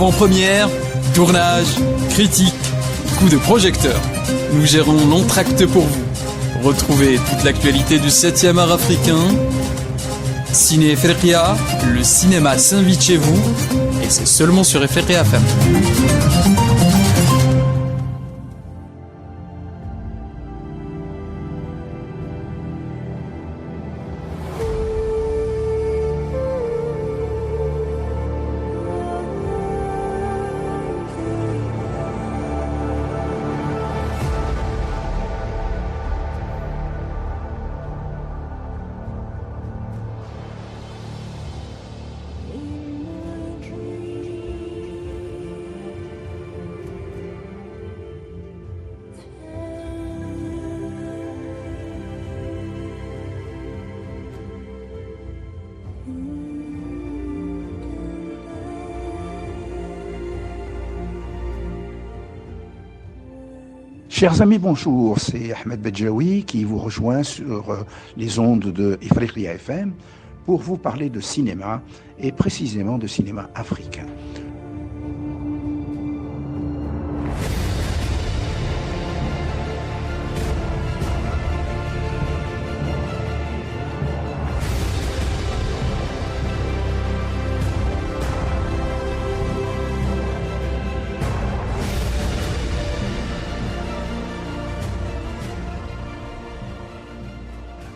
Avant-première, tournage, critique, coup de projecteur. Nous gérons l'entracte pour vous. Retrouvez toute l'actualité du 7e art africain. Ciné Efriqiya, le cinéma s'invite chez vous, et c'est seulement sur Efriqiya FM. Chers amis, bonjour, c'est Ahmed Bedjaoui qui vous rejoint sur les ondes de Efriqiya FM pour vous parler de cinéma et précisément de cinéma africain.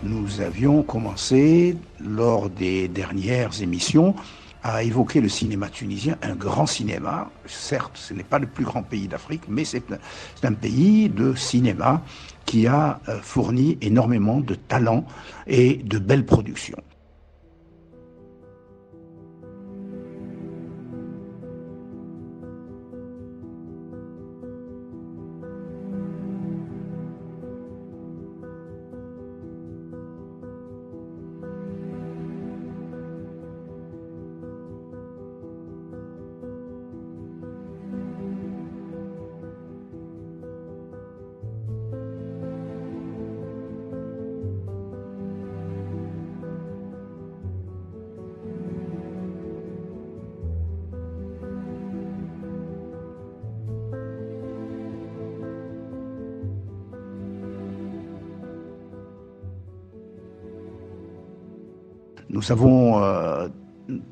Nous avions commencé, lors des dernières émissions, à évoquer le cinéma tunisien, un grand cinéma. Certes, ce n'est pas le plus grand pays d'Afrique, mais c'est un pays de cinéma qui a fourni énormément de talents et de belles productions. Nous avons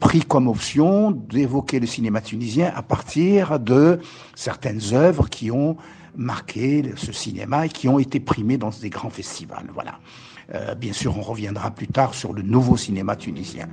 pris comme option d'évoquer le cinéma tunisien à partir de certaines œuvres qui ont marqué ce cinéma et qui ont été primées dans des grands festivals. Voilà. Bien sûr, on reviendra plus tard sur le nouveau cinéma tunisien.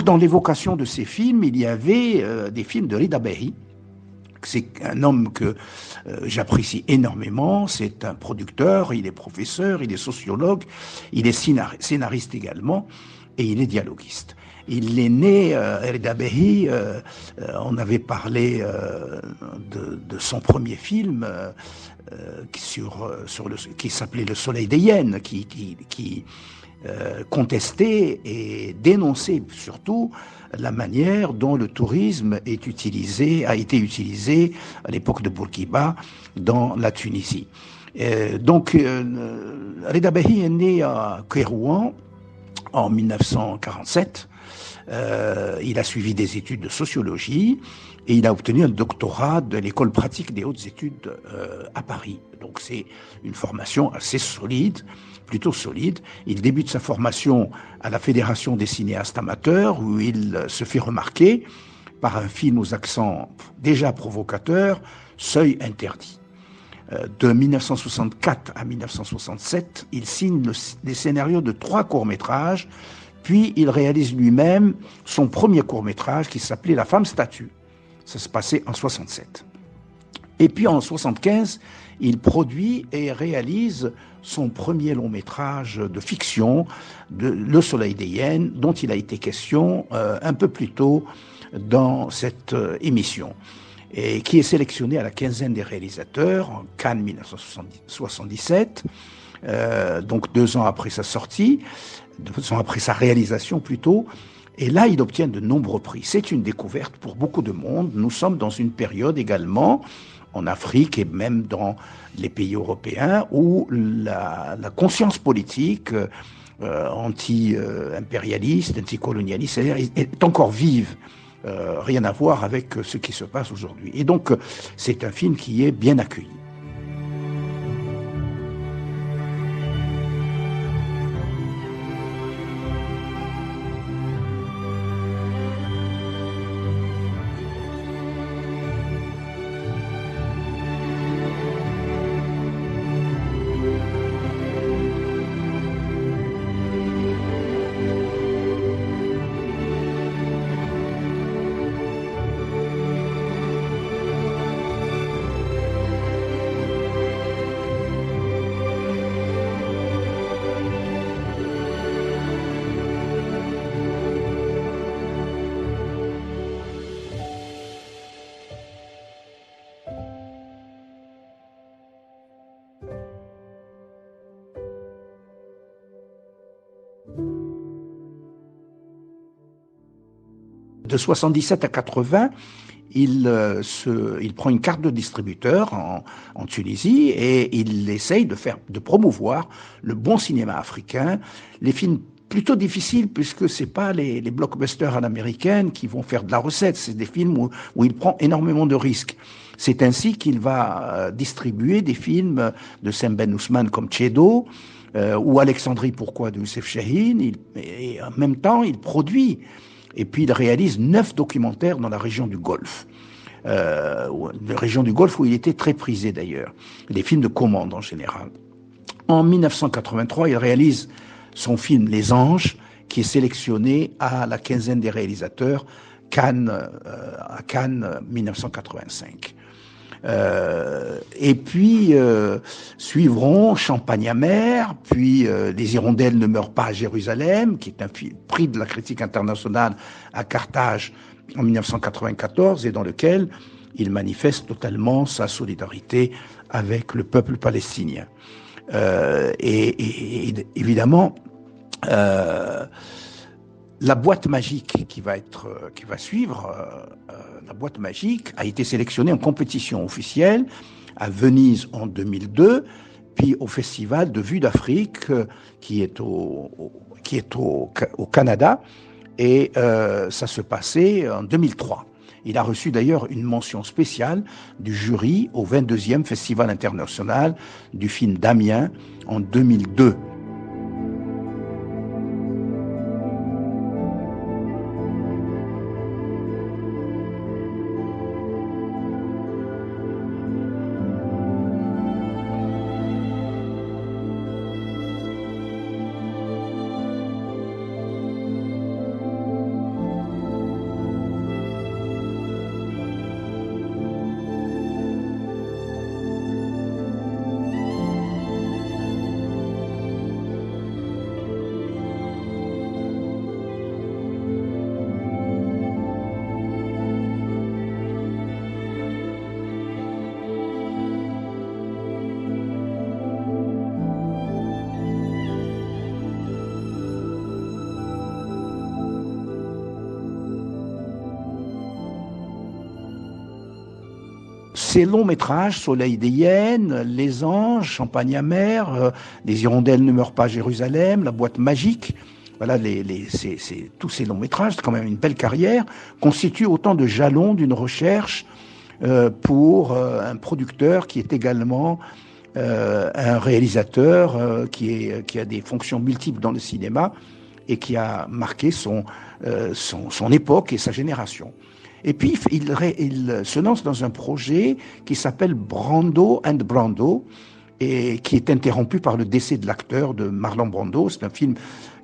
Dans l'évocation de ces films, il y avait des films de Rida Behi. C'est un homme que j'apprécie énormément. C'est un producteur, il est professeur, il est sociologue, il est scénariste également, et il est dialoguiste. Il est né, Rida Behi, on avait parlé de son premier film qui s'appelait Le Soleil des Hyènes, qui contester et dénoncer surtout la manière dont le tourisme a été utilisé à l'époque de Bourguiba dans la Tunisie. Rida Behi est né à Kairouan en 1947. Il a suivi des études de sociologie et il a obtenu un doctorat de l'école pratique des hautes études à Paris. Donc c'est une formation assez solide, plutôt solide. Il débute sa formation à la Fédération des cinéastes amateurs où il se fait remarquer par un film aux accents déjà provocateurs, Seuil interdit. De 1964 à 1967, il signe les scénarios de 3 courts-métrages, puis il réalise lui-même son premier court-métrage qui s'appelait La femme statue. Ça se passait en 67. Et puis en 75, il produit et réalise son premier long-métrage de fiction, Le Soleil des Hyènes, dont il a été question un peu plus tôt dans cette émission. et qui est sélectionné à la quinzaine des réalisateurs en Cannes 1977, donc 2 ans après sa sortie, 2 ans après sa réalisation plutôt. Et là, il obtient de nombreux prix. C'est une découverte pour beaucoup de monde. Nous sommes dans une période également, en Afrique et même dans les pays européens, où la conscience politique anti-impérialiste, anticolonialiste est encore vive. Rien à voir avec ce qui se passe aujourd'hui. Et donc, c'est un film qui est bien accueilli. De 77 à 80, il prend une carte de distributeur en Tunisie et il essaye de promouvoir le bon cinéma africain, les films plutôt difficiles puisque c'est pas les blockbusters à l'américaine qui vont faire de la recette, c'est des films où il prend énormément de risques. C'est ainsi qu'il va distribuer des films de Sem Ben Ousmane comme Tchedo, ou Alexandrie pourquoi de Youssef Chahine, et en même temps il produit. Et puis il réalise 9 documentaires dans la région du Golfe. La région du Golfe où il était très prisé d'ailleurs. Des films de commande en général. En 1983, il réalise son film Les Anges, qui est sélectionné à la quinzaine des réalisateurs à Cannes 1985. Et puis suivront Champagne amer, puis Les Hirondelles ne meurent pas à Jérusalem, qui est un prix de la critique internationale à Carthage en 1994 et dans lequel il manifeste totalement sa solidarité avec le peuple palestinien. Et évidemment, la boîte magique qui va suivre, la boîte magique a été sélectionnée en compétition officielle à Venise en 2002, puis au Festival de Vue d'Afrique qui est au Canada, et ça se passait en 2003. Il a reçu d'ailleurs une mention spéciale du jury au 22e Festival international du film d'Amiens en 2002. Ces longs métrages, Soleil des hyènes, Les Anges, Champagne amer, Les Hirondelles ne meurent pas à Jérusalem, La boîte magique, voilà, tous ces longs métrages, c'est quand même une belle carrière, constituent autant de jalons d'une recherche pour un producteur qui est également un réalisateur qui a des fonctions multiples dans le cinéma et qui a marqué son époque et sa génération. Et puis, il se lance dans un projet qui s'appelle Brando and Brando, et qui est interrompu par le décès de l'acteur de Marlon Brando. C'est un film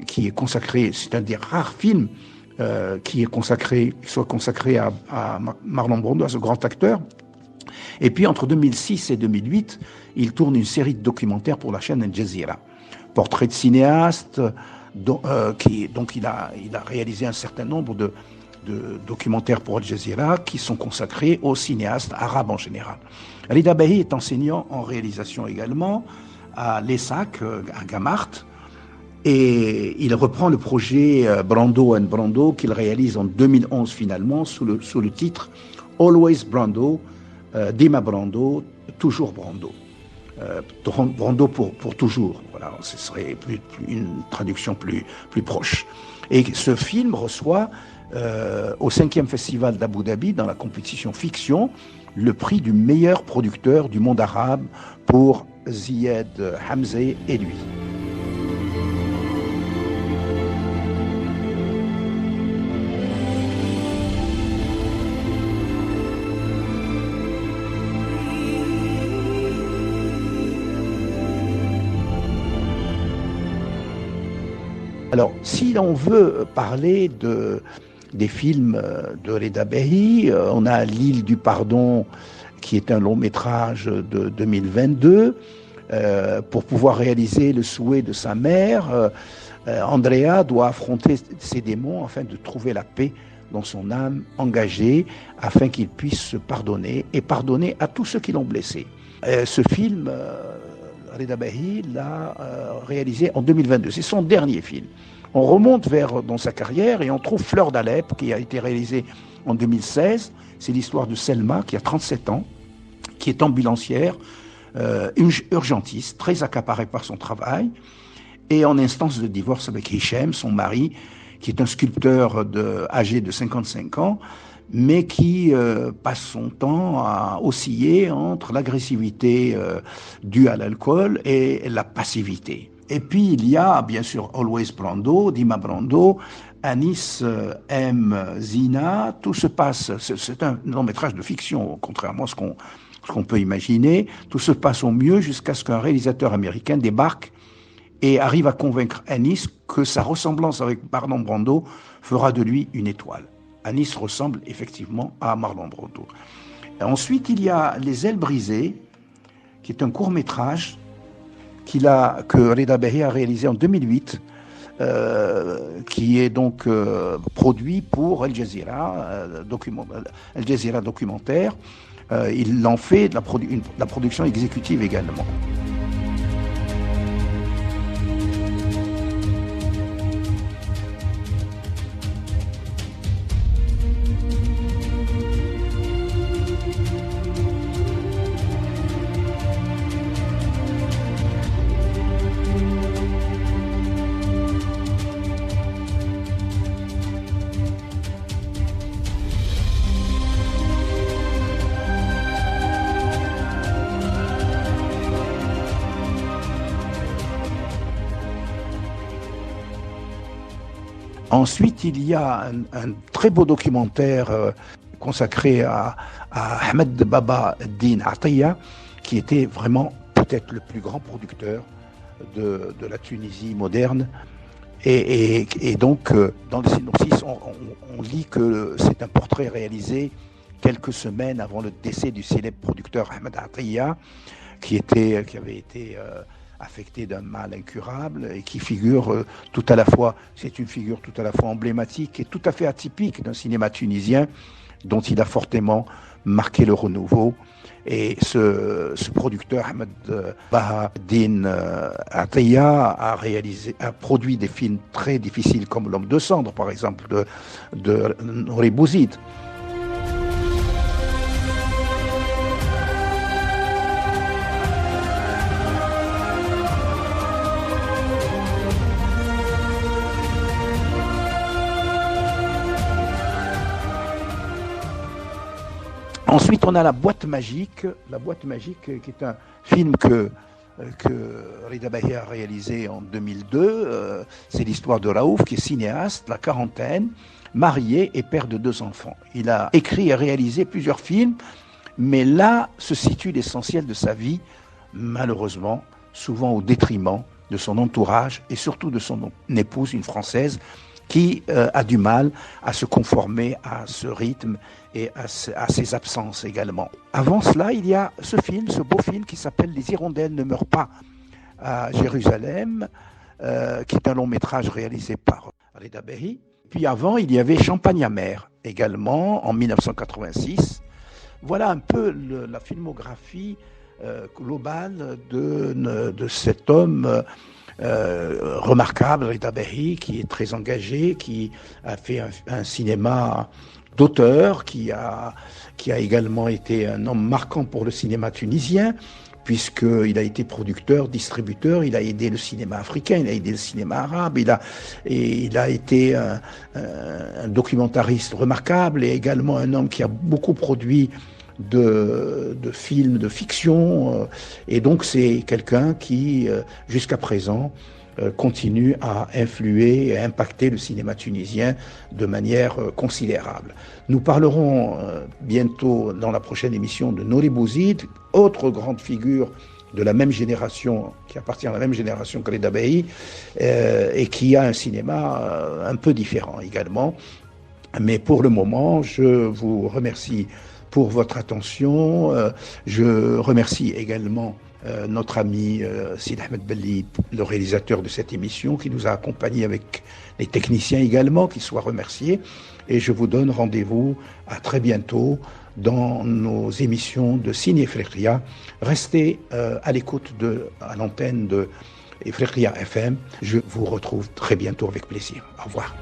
qui est consacré, c'est un des rares films qui soit consacré à Marlon Brando, à ce grand acteur. Et puis, entre 2006 et 2008, il tourne une série de documentaires pour la chaîne Al Jazeera. Portrait de cinéaste, donc il a réalisé un certain nombre de de documentaires pour Al Jazeera qui sont consacrés aux cinéastes arabes en général. Rida Bahi est enseignant en réalisation également à l'ESSAC, à Gamart, et il reprend le projet Brando and Brando qu'il réalise en 2011 finalement sous le titre Always Brando, Dima Brando, toujours Brando. Brando pour toujours, voilà, ce serait une traduction plus proche. Et ce film reçoit au 5e festival d'Abu Dhabi, dans la compétition fiction, le prix du meilleur producteur du monde arabe pour Ziad Hamzeh et lui. Alors, si on veut parler des films de Rida Bahi, on a L'île du pardon, qui est un long métrage de 2022. Pour pouvoir réaliser le souhait de sa mère, Andrea doit affronter ses démons afin de trouver la paix dans son âme engagée, afin qu'il puisse se pardonner et pardonner à tous ceux qui l'ont blessé. Ce film, Rida Bahi l'a réalisé en 2022. C'est son dernier film. On remonte dans sa carrière et on trouve Fleur d'Alep, qui a été réalisé en 2016. C'est l'histoire de Selma, qui a 37 ans, qui est ambulancière, urgentiste, très accaparée par son travail, et en instance de divorce avec Hichem, son mari, qui est un sculpteur âgé de 55 ans, mais qui passe son temps à osciller entre l'agressivité due à l'alcool et la passivité. Et puis il y a bien sûr Always Brando, Dima Brando, Anis M. Zina, tout se passe, c'est un long métrage de fiction, contrairement à ce qu'on peut imaginer, tout se passe au mieux jusqu'à ce qu'un réalisateur américain débarque et arrive à convaincre Anis que sa ressemblance avec Marlon Brando fera de lui une étoile. Anis ressemble effectivement à Marlon Brando. Et ensuite, il y a Les ailes brisées, qui est un court-métrage que Rida Bahi a réalisé en 2008, qui est donc produit pour Al Jazeera, Al Jazeera documentaire. Il en fait la production exécutive également. Ensuite, il y a un très beau documentaire consacré à Ahmed Baba Din Atiyah, qui était vraiment peut-être le plus grand producteur de la Tunisie moderne. Et donc, dans le synopsis, on lit que c'est un portrait réalisé quelques semaines avant le décès du célèbre producteur Ahmed Atiyah, qui avait été affecté d'un mal incurable et qui figure tout à la fois, c'est une figure tout à la fois emblématique et tout à fait atypique d'un cinéma tunisien dont il a fortement marqué le renouveau. Et ce producteur, Ahmed Bahadine Atiyah, a produit des films très difficiles comme L'Homme de cendre, par exemple, de Nouri Bouzid. Ensuite, on a La Boîte Magique. La Boîte Magique, qui est un film que Rida Bahi a réalisé en 2002. C'est l'histoire de Raouf, qui est cinéaste, la quarantaine, marié et père de 2 enfants. Il a écrit et réalisé plusieurs films, mais là se situe l'essentiel de sa vie, malheureusement, souvent au détriment de son entourage et surtout de son épouse, une Française, qui a du mal à se conformer à ce rythme et à ses absences également. Avant cela, il y a ce beau film qui s'appelle Les Hirondelles ne meurent pas à Jérusalem, qui est un long métrage réalisé par Rida Bahi. Puis avant, il y avait Champagne-Amer, également, en 1986. Voilà un peu la filmographie globale de cet homme remarquable, Rida Behi, qui est très engagé, qui a fait un cinéma d'auteur, qui a également été un homme marquant pour le cinéma tunisien, puisqu'il a été producteur, distributeur, il a aidé le cinéma africain, il a aidé le cinéma arabe, il a été un documentariste remarquable et également un homme qui a beaucoup produit de films de fiction, et donc c'est quelqu'un qui, jusqu'à présent, continue à influer et à impacter le cinéma tunisien de manière considérable. Nous parlerons bientôt dans la prochaine émission de Nouri Bouzid, autre grande figure de la même génération, qui appartient à la même génération que Rida Behi, et qui a un cinéma un peu différent également. Mais pour le moment, je vous remercie pour votre attention. Je remercie également notre ami Sid Ahmed Belli, le réalisateur de cette émission, qui nous a accompagnés avec les techniciens également, qui soient remerciés. Et je vous donne rendez-vous à très bientôt dans nos émissions de Ciné Ifriqiya. Restez à l'écoute à l'antenne de Ifriqiya FM. Je vous retrouve très bientôt avec plaisir. Au revoir.